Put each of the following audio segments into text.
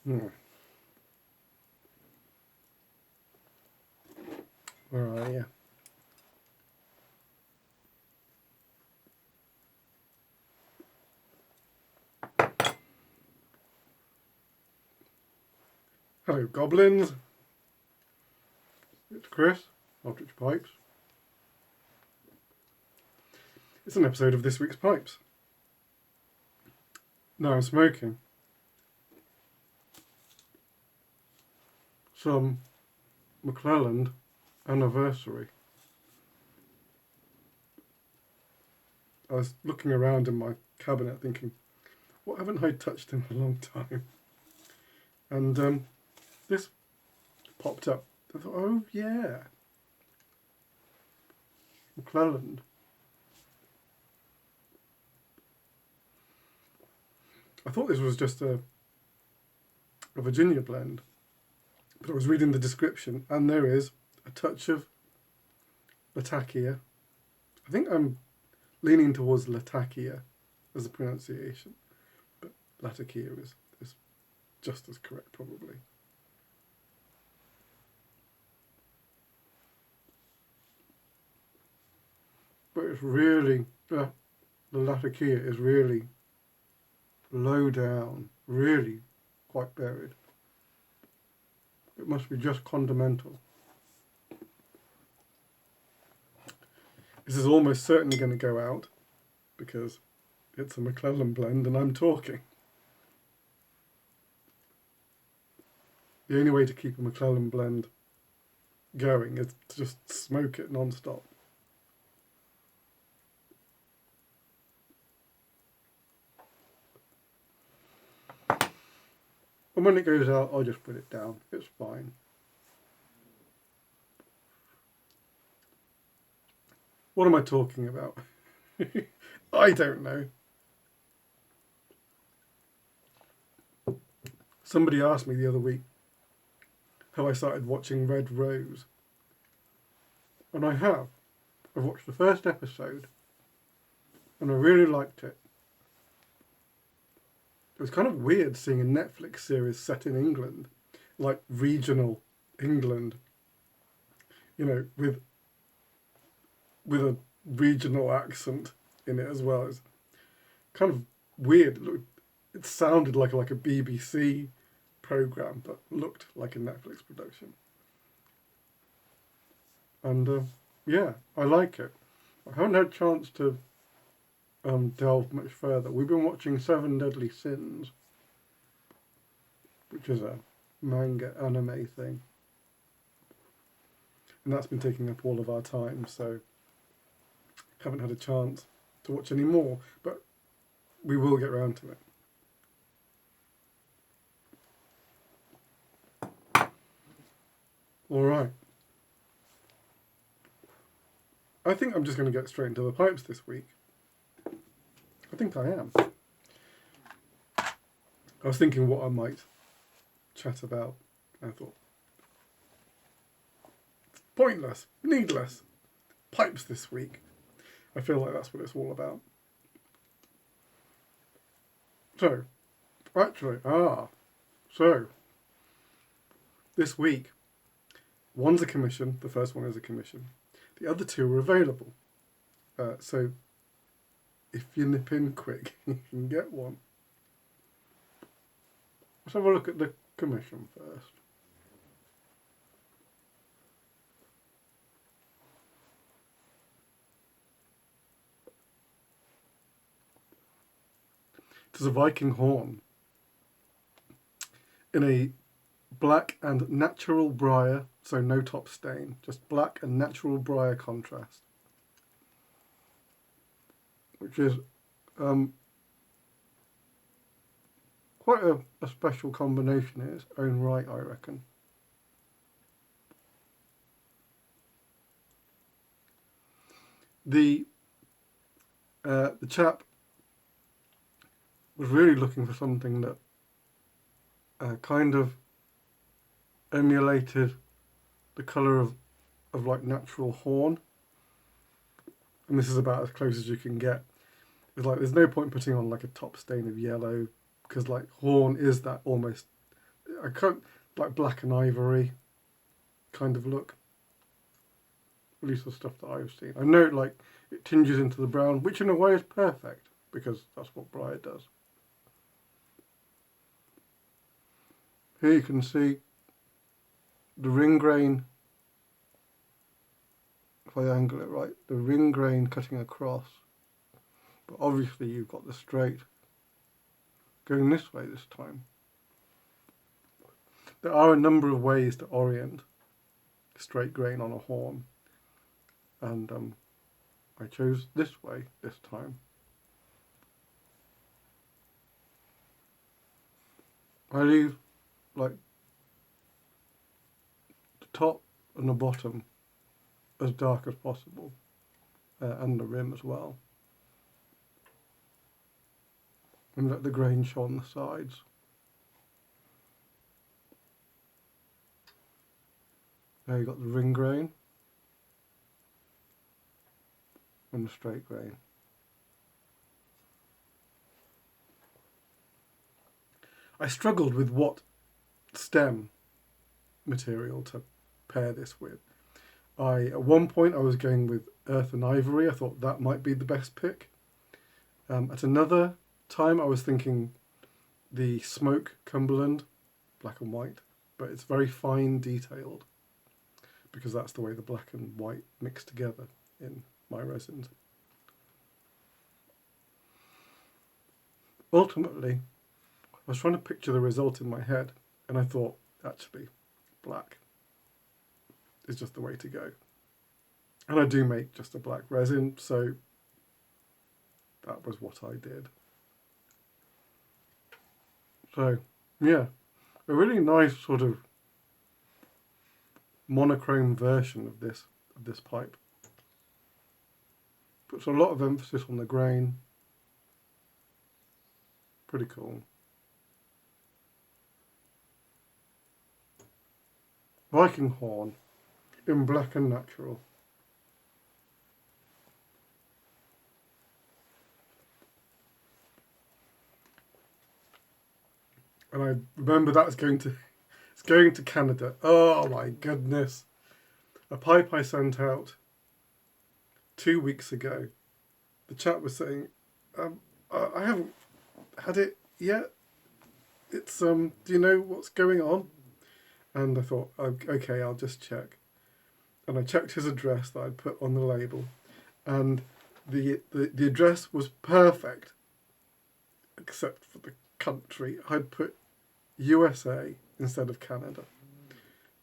Hmm. Where are you? Hello, goblins. It's Chris, Eldritch Pipes. It's an episode of this week's Pipes. Now I'm smoking some McClelland Anniversary. I was looking around in my cabinet thinking, what haven't I touched in a long time? And this popped up. I thought, oh yeah, McClelland. I thought this was just a Virginia blend, but I was reading the description and there is a touch of Latakia. I think I'm leaning towards Latakia as a pronunciation, but Latakia is just as correct probably. But it's really, the Latakia is really low down, really quite buried. It must be just condimental. This is almost certainly going to go out because it's a McClelland blend and I'm talking. The only way to keep a McClelland blend going is to just smoke it non-stop. And when it goes out, I'll just put it down. It's fine. What am I talking about? I don't know. Somebody asked me the other week how I started watching Red Rose. And I have. I've watched the first episode and I really liked it. It was kind of weird seeing a Netflix series set in England, like regional England, you know, with a regional accent in it as well. It's kind of weird. It sounded like a BBC program, but looked like a Netflix production. And yeah, I like it. I haven't had a chance to delve much further. We've been watching Seven Deadly Sins, which is a manga anime thing. And that's been taking up all of our time, so haven't had a chance to watch any more, but we will get around to it. Alright. I think I'm just going to get straight into the pipes this week. I think I am. I was thinking what I might chat about. I thought, it's pointless, needless. Pipes this week. I feel like that's what it's all about. So, actually, so, this week, one's a commission, the first one is a commission. The other two are available. So, if you nip in quick, you can get one. Let's have a look at the commission first. It is a Viking Horn in a black and natural briar, so no top stain, just black and natural briar contrast, which is quite a special combination in its own right, I reckon. The chap was really looking for something that kind of emulated the colour of like natural horn, and this is about as close as you can get. It's like there's no point putting on like a top stain of yellow because like horn is that almost I can't, like black and ivory kind of look. At least the stuff that I've seen. I know like it tinges into the brown, which in a way is perfect because that's what Briar does. Here you can see the ring grain, if I angle it right, the ring grain cutting across. But obviously you've got the straight going this way this time. There are a number of ways to orient straight grain on a horn, and I chose this way this time. I leave like the top and the bottom as dark as possible, and the rim as well, and let the grain show on the sides. There you got the ring grain and the straight grain. I struggled with what stem material to pair this with. At one point I was going with earth and ivory. I thought that might be the best pick. At another time I was thinking the smoke Cumberland, black and white, but it's very fine detailed because that's the way the black and white mix together in my resins. Ultimately, I was trying to picture the result in my head, and I thought, actually, black is just the way to go. And I do make just a black resin, so that was what I did. So, yeah, a really nice sort of monochrome version of this pipe. Puts a lot of emphasis on the grain. Pretty cool. Viking Horn in black and natural. And I remember that's going to Canada. Oh my goodness. A pipe I sent out 2 weeks ago. The chap was saying, I haven't had it yet. It's do you know what's going on? And I thought, okay, I'll just check. And I checked his address that I'd put on the label, and the address was perfect, except for the country. I'd put USA instead of Canada,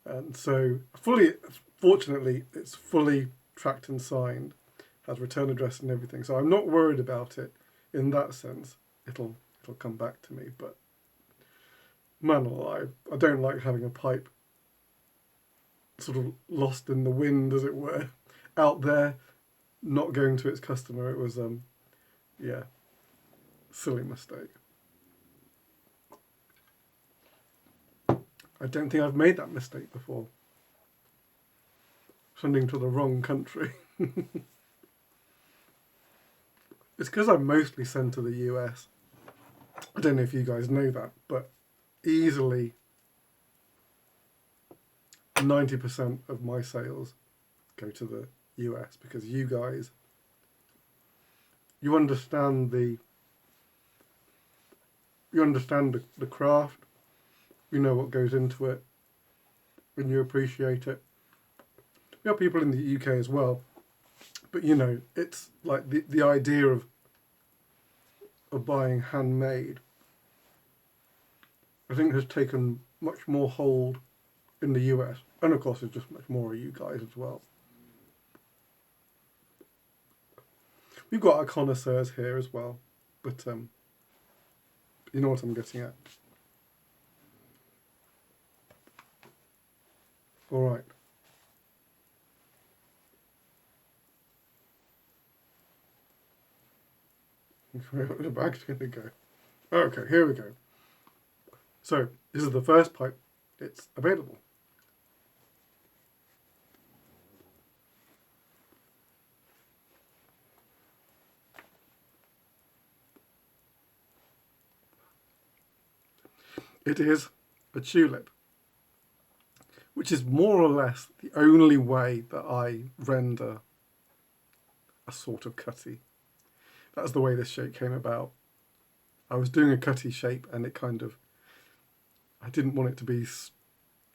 and so fortunately, it's fully tracked and signed, has return address and everything. So I'm not worried about it in that sense. It'll come back to me, but man alive, I don't like having a pipe sort of lost in the wind, as it were, out there, not going to its customer. It was, yeah, silly mistake. I don't think I've made that mistake before. Sending to the wrong country. It's because I mostly send to the US. I don't know if you guys know that, but easily 90% of my sales go to the US because you guys, you understand the craft, you know what goes into it, and you appreciate it. We have people in the UK as well, but you know, it's like the idea of buying handmade, I think has taken much more hold in the US, and of course there's just much more of you guys as well. We've got our connoisseurs here as well, but you know what I'm getting at. All right. Where the bag's going to go? Okay, here we go. So this is the first pipe. It's available. It is a tulip, which is more or less the only way that I render a sort of cutty. That's the way this shape came about. I was doing a cutty shape and it kind of, I didn't want it to be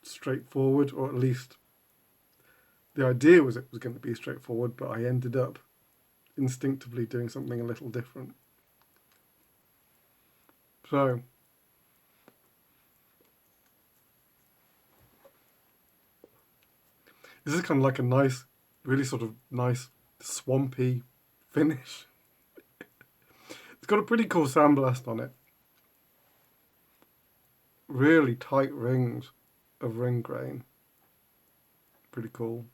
straightforward, or at least the idea was it was going to be straightforward, but I ended up instinctively doing something a little different. So, this is kind of like a nice, really sort of nice, swampy finish. It's got a pretty cool sandblast on it. Really tight rings of ring grain. Pretty cool.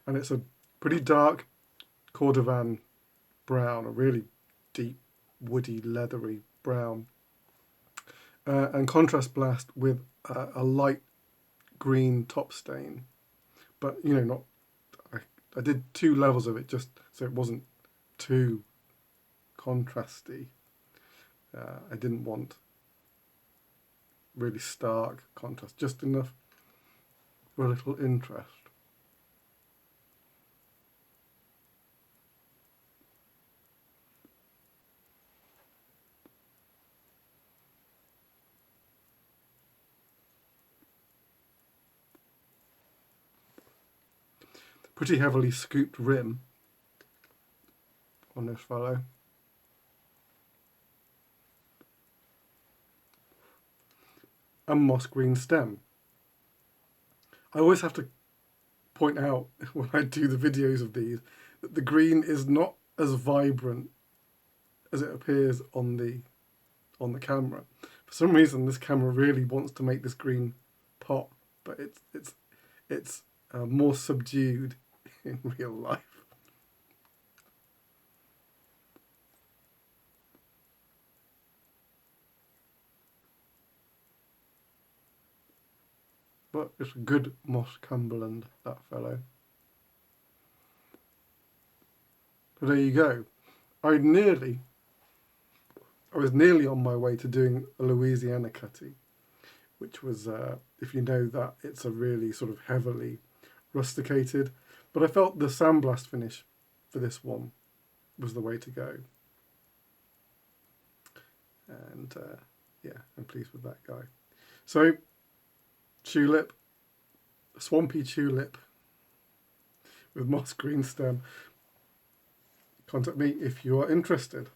And it's a pretty dark cordovan brown, a really deep, woody, leathery brown. And contrast blast with a light green top stain. But, you know, not. I did 2 levels of it just so it wasn't too contrasty. I didn't want really stark contrast, just enough for a little interest. Pretty heavily scooped rim on this fellow. And moss green stem. I always have to point out when I do the videos of these that the green is not as vibrant as it appears on the camera. For some reason, this camera really wants to make this green pop, but it's more subdued in real life. But it's a good moss Cumberland, that fellow. So there you go. I was nearly on my way to doing a Louisiana cutty, which was, if you know that, it's a really sort of heavily rusticated. But I felt the sandblast finish for this one was the way to go. And yeah, I'm pleased with that guy. So, tulip, swampy tulip with moss green stem. Contact me if you are interested.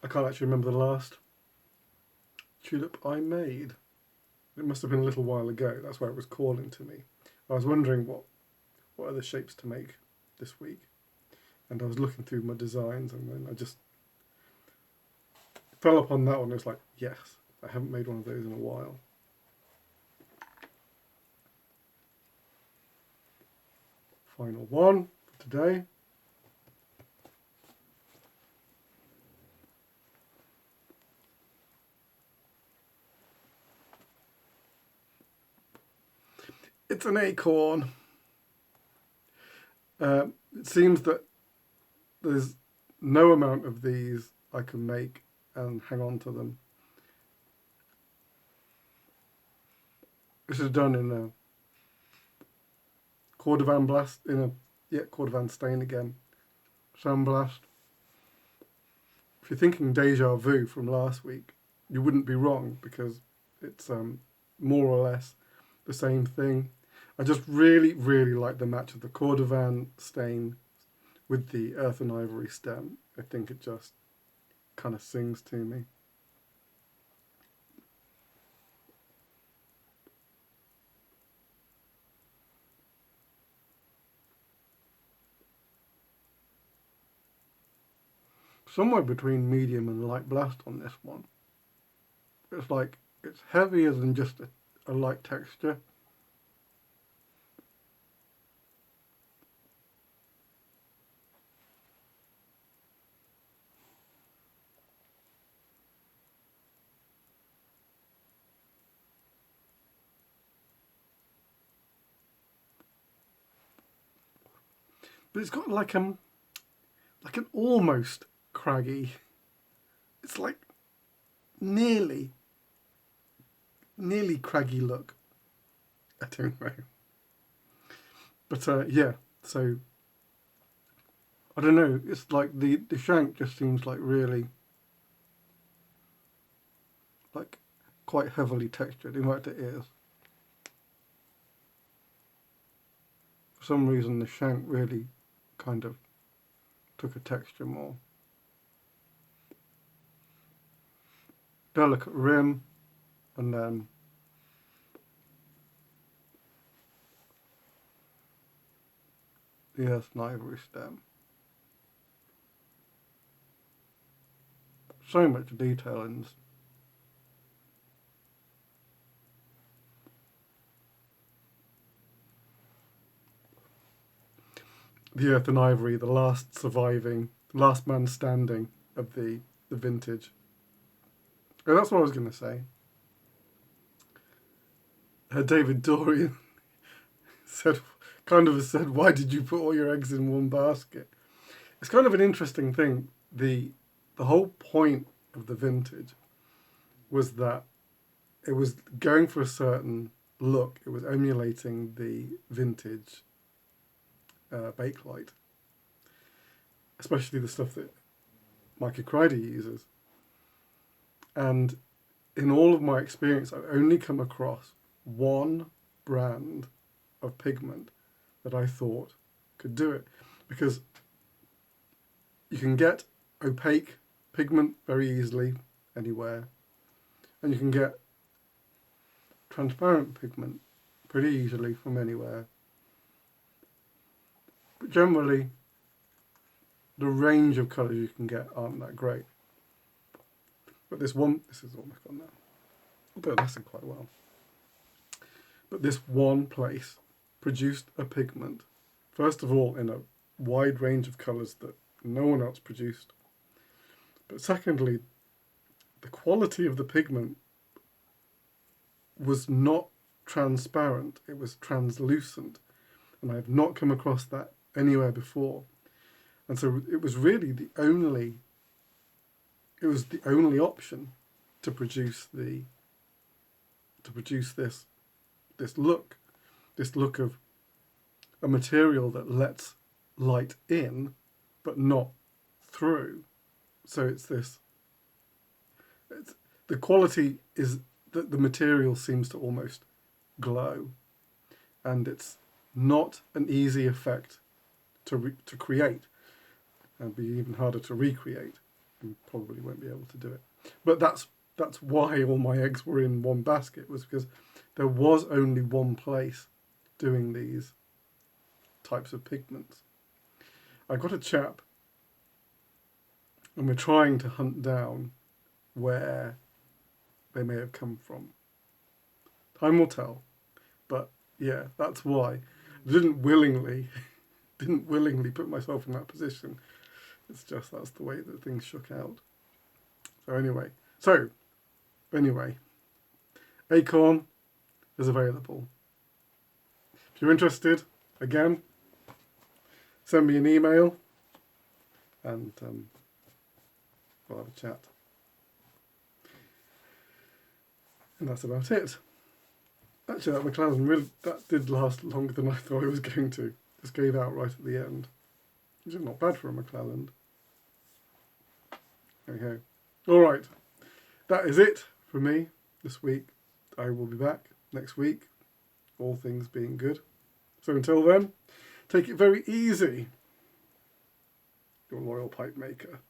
I can't actually remember the last tulip I made. It must have been a little while ago. That's why it was calling to me. I was wondering what other shapes to make this week. And I was looking through my designs and then I just fell upon that one. It was like, yes, I haven't made one of those in a while. Final one for today. It's an acorn. It seems that there's no amount of these I can make and hang on to them. This is done in a cordovan blast, cordovan stain again, sandblast. If you're thinking deja vu from last week, you wouldn't be wrong because it's more or less the same thing. I just really, really like the match of the cordovan stain with the earth and ivory stem. I think it just kind of sings to me. Somewhere between medium and light blast on this one. It's like, it's heavier than just a light texture. but it's got like an almost craggy. It's like nearly craggy look. I don't know. But yeah, so I don't know. It's like the shank just seems like really like quite heavily textured. In fact, it is. For some reason, the shank really kind of took a texture more. Delicate rim, and then the earth and ivory stem. So much detail in this. The earth and ivory, the last man standing of the vintage. Oh, that's what I was going to say. David Dorian said, why did you put all your eggs in one basket? It's kind of an interesting thing. The whole point of the vintage was that it was going for a certain look. It was emulating the vintage bakelite, especially the stuff that Micah Crider uses. And in all of my experience, I've only come across one brand of pigment that I thought could do it, because you can get opaque pigment very easily anywhere, and you can get transparent pigment pretty easily from anywhere. But generally, the range of colours you can get aren't that great. But this is almost gone now. Although that's quite well. But this one place produced a pigment, first of all, in a wide range of colours that no one else produced. But secondly, the quality of the pigment was not transparent, it was translucent. And I have not come across that anywhere before. And so it was really the only option to produce this look of a material that lets light in but not through. So the quality is that the material seems to almost glow, and it's not an easy effect to create, and be even harder to recreate. You probably won't be able to do it. But that's why all my eggs were in one basket, was because there was only one place doing these types of pigments. I got a chap, and we're trying to hunt down where they may have come from. Time will tell. But yeah, that's why I didn't willingly put myself in that position. It's just that's the way that things shook out. So anyway, Acorn is available. If you're interested, again, send me an email and we'll have a chat. And that's about it. Actually, that McClellan that did last longer than I thought it was going to. Just gave out right at the end. Which is not bad for a McClellan. Okay. Alright. That is it for me this week. I will be back next week, all things being good. So until then, take it very easy, your loyal pipe maker.